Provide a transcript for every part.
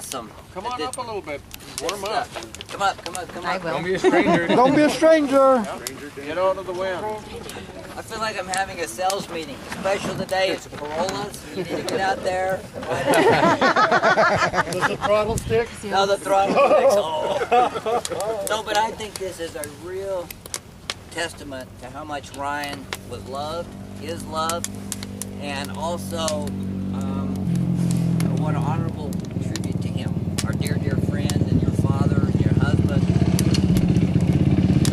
awesome. Come on up a little bit. Warm up. Come up, come up, come I up. will. Don't be a stranger. Don't be a stranger. Get out of the wind. I feel like I'm having a sales meeting. Special today is Corollas. You need to get out there. Does the throttle stick? No, the throttle sticks. Oh. No, but I think this is a real testament to how much Ryan was loved, is loved, and also what an honorable tribute to him, our dear, dear friend, and your father, and your husband.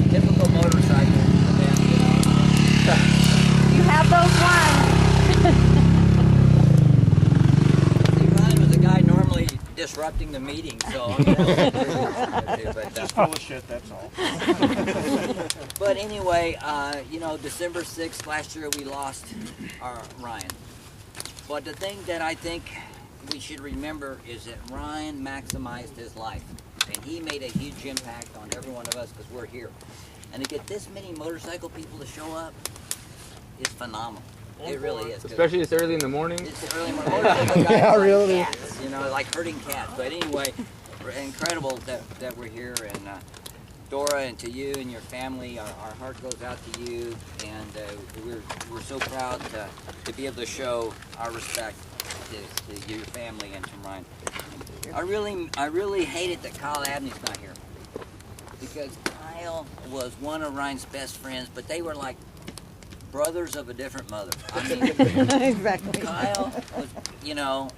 Typical motorcycle event, you know. You have those ones. See, Ryan was a guy normally disrupting the meeting, so I'm Just full of shit, that's all. But anyway, you know, December 6th last year we lost our Ryan. But the thing that I think we should remember is that Ryan maximized his life, and he made a huge impact on every one of us because we're here. And to get this many motorcycle people to show up is phenomenal. It really is. Especially this early in the morning. It's early motorcycle guys Yeah, like really. cats, you know, like herding cats. But anyway, we're incredible that we're here, and Dora, and to you and your family, our heart goes out to you, and we're so proud to be able to show our respect to your family and to Ryan. I really hate it that Kyle Abney's not here, because Kyle was one of Ryan's best friends, but they were like brothers of a different mother. I mean, Exactly. Kyle was, you know,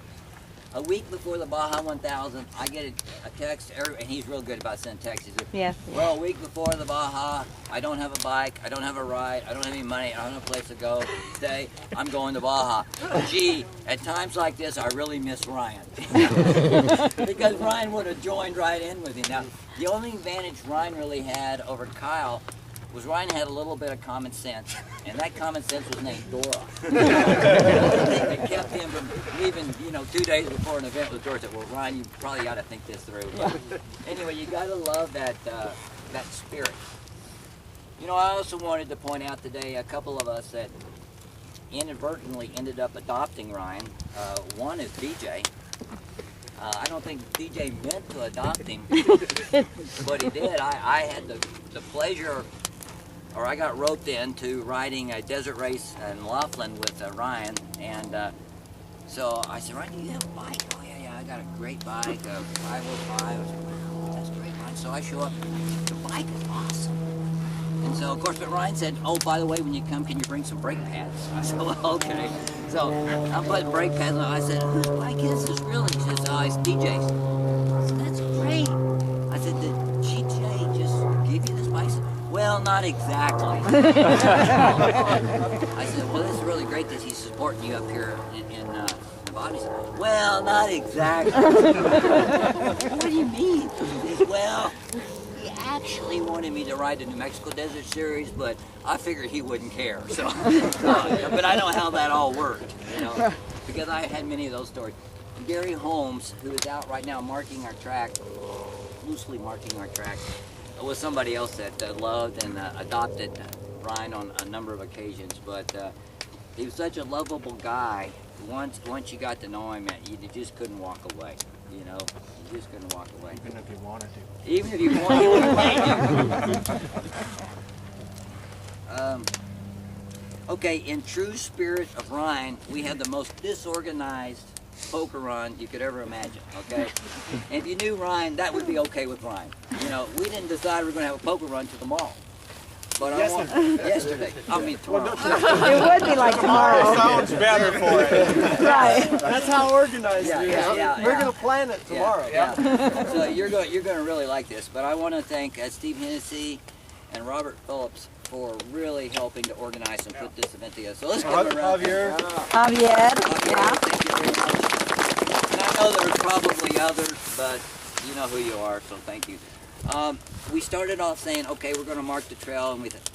a week before the Baja 1000, I get a text, and he's real good about sending texts. He said, Yes. well, a week before the Baja, I don't have a bike, I don't have a ride, I don't have any money, I don't have a place to go stay, I'm going to Baja. Gee, at times like this, I really miss Ryan. Because Ryan would have joined right in with him. Now, the only advantage Ryan really had over Kyle was Ryan had a little bit of common sense, and that common sense was named Dora. It kept him from leaving, you know, 2 days before an event with Dora. Said, well, Ryan, you probably got to think this through. But anyway, you got to love that spirit. You know, I also wanted to point out today a couple of us that inadvertently ended up adopting Ryan. One is DJ. I don't think DJ meant to adopt him, but he did. I had the pleasure, or I got roped into riding a desert race in Laughlin with Ryan, and so I said, Ryan, do you have a bike? Oh yeah, I got a great bike, a 505. I said, wow, that's great, Ryan. So I show up, the bike is awesome. And so, of course, but Ryan said, oh, by the way, when you come, can you bring some brake pads? I said, well, okay. So I'm putting brake pads on. I said, whose bike is this really? He says, oh, it's DJ's. I said, that's great. I said, did GJ just give you this bike? He said, well, not exactly. I said, well, this is really great that he's supporting you up here in Nevada. He said, well, not exactly. What do you mean? He said, well, he actually wanted me to ride the New Mexico Desert Series, but I figured he wouldn't care. So, but I know how that all worked, you know, because I had many of those stories. Gary Holmes, who is out right now marking our track, loosely marking our track, was somebody else that loved and adopted Ryan on a number of occasions. But he was such a lovable guy. Once you got to know him, you just couldn't walk away. You know, you just couldn't walk away. Even if you wanted to. Even if you wanted to. Okay, in true spirit of Ryan, we had the most disorganized poker run you could ever imagine, okay? And if you knew Ryan, that would be okay with Ryan. You know, we didn't decide we were going to have a poker run to the mall. But yesterday. I mean tomorrow. It would be like tomorrow. Sounds better for it. Right. That's how organized Yeah, we yeah, are. yeah, We're yeah. going to plan it tomorrow. Yeah. So you're going to really like this. But I want to thank Steve Hennessy and Robert Phillips for really helping to organize and put this event together. So let's give them a round. Javier. Javier. Yeah. Thank you very much. And I know there's probably others, but you know who you are, so thank you. We started off saying, okay, we're going to mark the trail, and we thought,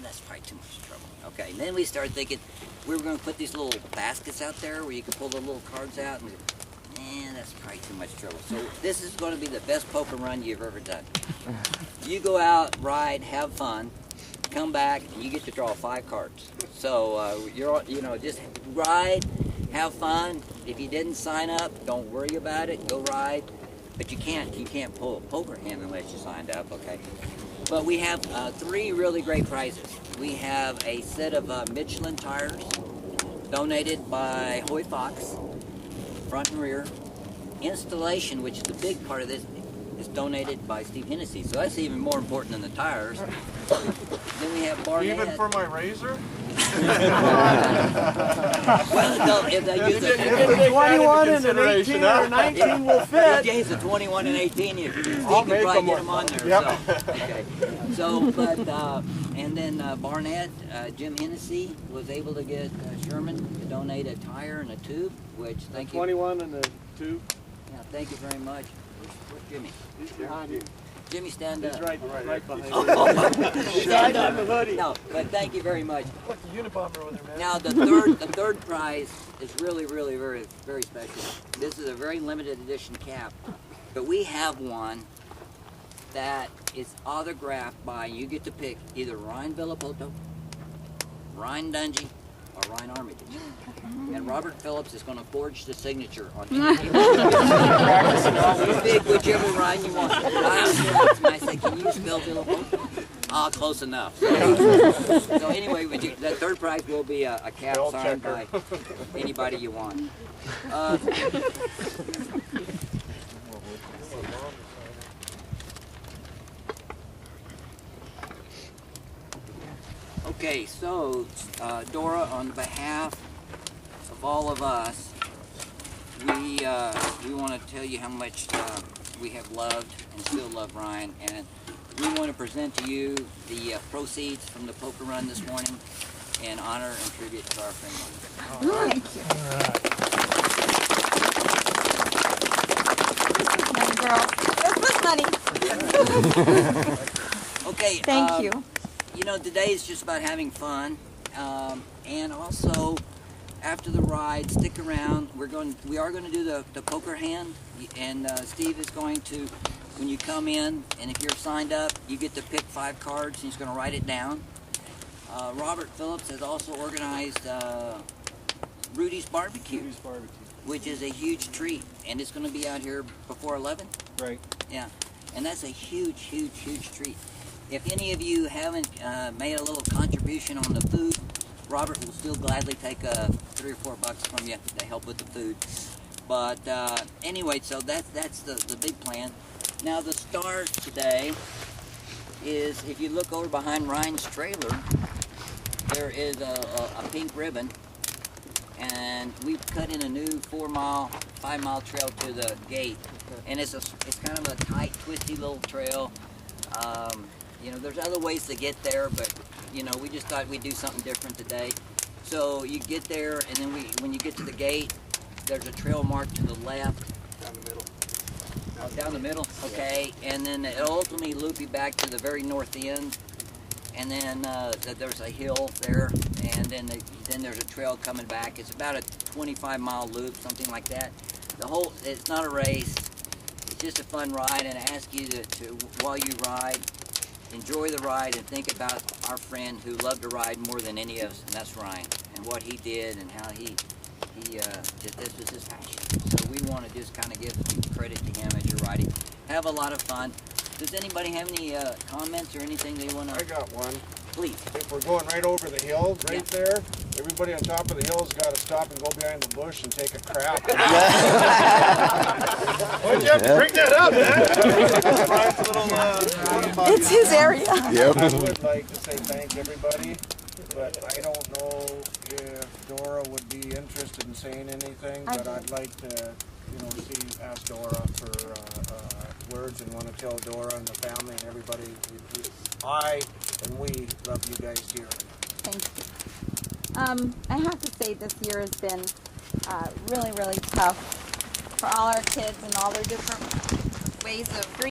that's probably too much trouble. Okay, and then we started thinking we were going to put these little baskets out there where you can pull the little cards out, and we said, that's probably too much trouble. So this is going to be the best poker run you've ever done. You go out, ride, have fun, come back, and you get to draw 5 cards. So just ride, have fun, If you didn't sign up, don't worry about it. Go ride. But you can't pull a poker hand unless you signed up, okay? But we have 3 really great prizes. We have a set of Michelin tires donated by Hoy Fox, front and rear. Installation, which is the big part of this, is donated by Steve Hennessy. So that's even more important than the tires. Then we have Barnett. Even for my razor? Well, no, if they use it. If 21 and an consideration, 18 or a 19 will fit. DJ's a 21 and 18. You can I'll probably make get them them on there. Yep. So, okay. So, but and then Barnett, Jim Hennessy was able to get Sherman to donate a tire and a tube, which thank you. 21 and a 2. Yeah, thank you very much. Where's Jimmy? He's behind you. Jimmy, stand He's up. right behind Oh, you. oh, He's stand hiding in up. the hoodie. No, but thank you very much. Look, the Unabomber over there, man. Now the third prize is really very special. This is a very limited edition cap, but we have one that is autographed by, you get to pick either Ryan Villapoto, Ryan Dungey, or Ryan Armitage. And Robert Phillips is going to forge the signature on any of you pick whichever Ryan you want. Ryan Phillips, and I say, can you spell Villapoto? Ah, close enough. So anyway, the third prize will be a cap Spell signed checker. by anybody you want. Okay, so Dora, on behalf of all of us, we want to tell you how much we have loved and still love Ryan, and we want to present to you the proceeds from the poker run this morning in honor and tribute to our friend Ryan. Money, girl. Christmas money. Okay. Thank you. You know, today is just about having fun, and also after the ride, stick around. We are going to do the poker hand, and Steve is going to, when you come in, and if you're signed up, you get to pick 5 cards, and he's going to write it down. Robert Phillips has also organized Rudy's Barbecue, which is a huge treat, and it's going to be out here before 11. Right. Yeah, and that's a huge treat. If any of you haven't made a little contribution on the food, Robert will still gladly take $3 or $4 from you to help with the food. But anyway, so that's the big plan. Now the star today is, if you look over behind Ryan's trailer, there is a pink ribbon, and we've cut in a new 5-mile trail to the gate, and it's kind of a tight, twisty little trail. You know, there's other ways to get there, but you know, we just thought we'd do something different today. So you get there, and then when you get to the gate, there's a trail marked to the left. Down the middle. Down the middle, okay, and then it'll ultimately loop you back to the very north end, and then there's a hill there, and then there's a trail coming back. It's about a 25-mile loop, something like that. It's not a race, it's just a fun ride, and I ask you to while you ride, enjoy the ride and think about our friend who loved to ride more than any of us, and that's Ryan, and what he did and how this was his passion. So we want to just kind of give credit to him as you're riding. Have a lot of fun. Does anybody have any comments or anything they want I to? got one. Please. If we're going right over the hill, right Yeah. there, everybody on top of the hill's got to stop and go behind the bush and take a crap. Why'd you have to bring that up, man? It's his area. I would like to say thank everybody, but I don't know if Dora would be interested in saying anything, but I'd like to, ask Dora for words, and want to tell Dora and the family and everybody, we love you guys dearly. Thank you. I have to say this year has been really tough for all our kids and all their different ways of